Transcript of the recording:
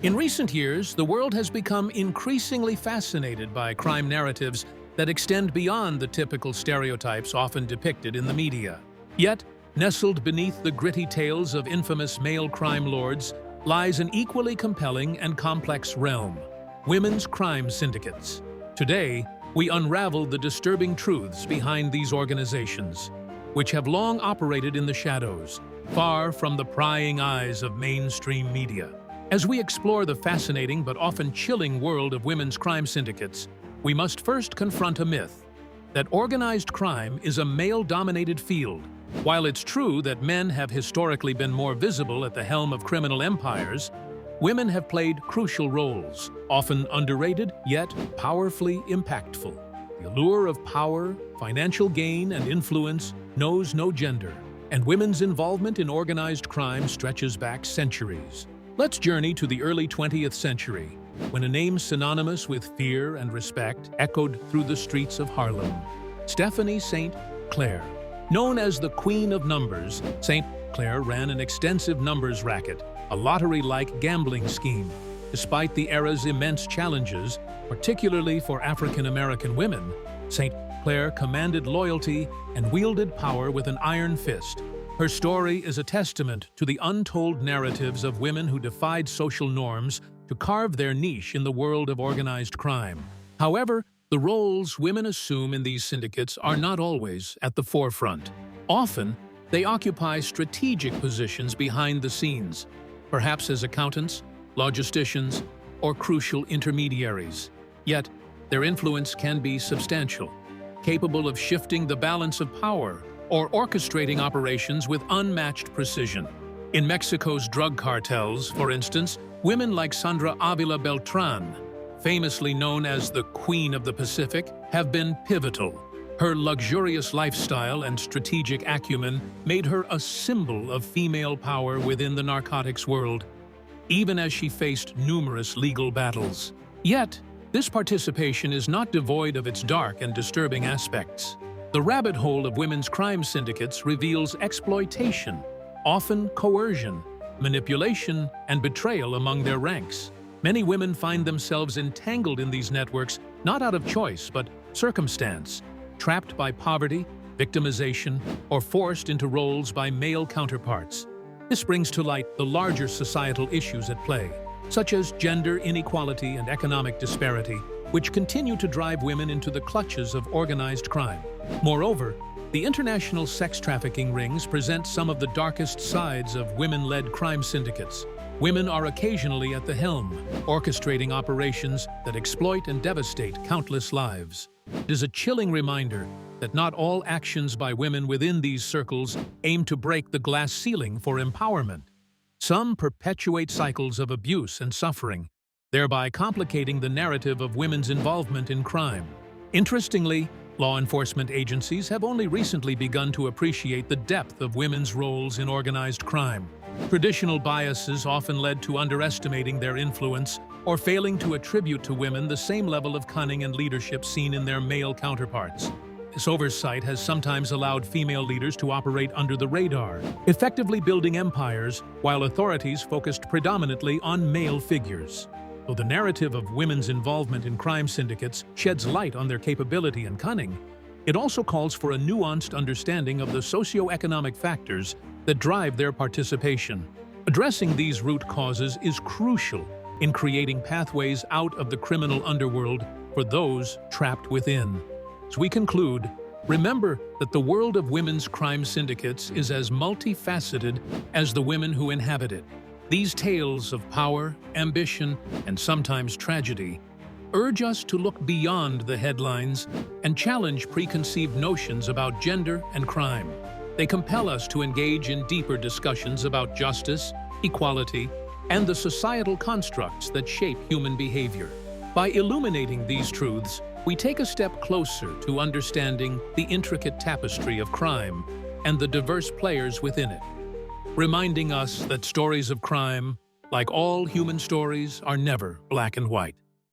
In recent years, the world has become increasingly fascinated by crime narratives that extend beyond the typical stereotypes often depicted in the media. Yet, nestled beneath the gritty tales of infamous male crime lords lies an equally compelling and complex realm: women's crime syndicates. Today, we unravel the disturbing truths behind these organizations, which have long operated in the shadows, far from the prying eyes of mainstream media. As we explore the fascinating but often chilling world of women's crime syndicates, we must first confront a myth: that organized crime is a male-dominated field. While it's true that men have historically been more visible at the helm of criminal empires, women have played crucial roles, often underrated yet powerfully impactful. The allure of power, financial gain, and influence knows no gender, and women's involvement in organized crime stretches back centuries. Let's journey to the early 20th century, when a name synonymous with fear and respect echoed through the streets of Harlem: Stephanie St. Clair. Known as the Queen of Numbers, St. Clair ran an extensive numbers racket, a lottery-like gambling scheme. Despite the era's immense challenges, particularly for African-American women, St. Clair commanded loyalty and wielded power with an iron fist. Her story is a testament to the untold narratives of women who defied social norms to carve their niche in the world of organized crime. However, the roles women assume in these syndicates are not always at the forefront. Often, they occupy strategic positions behind the scenes, perhaps as accountants, logisticians, or crucial intermediaries. Yet, their influence can be substantial, capable of shifting the balance of power or orchestrating operations with unmatched precision. In Mexico's drug cartels, for instance, women like Sandra Ávila Beltrán, famously known as the Queen of the Pacific, have been pivotal. Her luxurious lifestyle and strategic acumen made her a symbol of female power within the narcotics world, even as she faced numerous legal battles. Yet, this participation is not devoid of its dark and disturbing aspects. The rabbit hole of women's crime syndicates reveals exploitation, often coercion, manipulation, and betrayal among their ranks. Many women find themselves entangled in these networks not out of choice but circumstance, trapped by poverty, victimization, or forced into roles by male counterparts. This brings to light the larger societal issues at play, such as gender inequality and economic disparity, which continue to drive women into the clutches of organized crime. Moreover, the international sex trafficking rings present some of the darkest sides of women-led crime syndicates. Women are occasionally at the helm, orchestrating operations that exploit and devastate countless lives. It is a chilling reminder that not all actions by women within these circles aim to break the glass ceiling for empowerment. Some perpetuate cycles of abuse and suffering, thereby complicating the narrative of women's involvement in crime. Interestingly, law enforcement agencies have only recently begun to appreciate the depth of women's roles in organized crime. Traditional biases often led to underestimating their influence or failing to attribute to women the same level of cunning and leadership seen in their male counterparts. This oversight has sometimes allowed female leaders to operate under the radar, effectively building empires while authorities focused predominantly on male figures. Though the narrative of women's involvement in crime syndicates sheds light on their capability and cunning, it also calls for a nuanced understanding of the socio-economic factors that drive their participation. Addressing these root causes is crucial in creating pathways out of the criminal underworld for those trapped within. As we conclude, remember that the world of women's crime syndicates is as multifaceted as the women who inhabit it. These tales of power, ambition, and sometimes tragedy urge us to look beyond the headlines and challenge preconceived notions about gender and crime. They compel us to engage in deeper discussions about justice, equality, and the societal constructs that shape human behavior. By illuminating these truths, we take a step closer to understanding the intricate tapestry of crime and the diverse players within it, reminding us that stories of crime, like all human stories, are never black and white.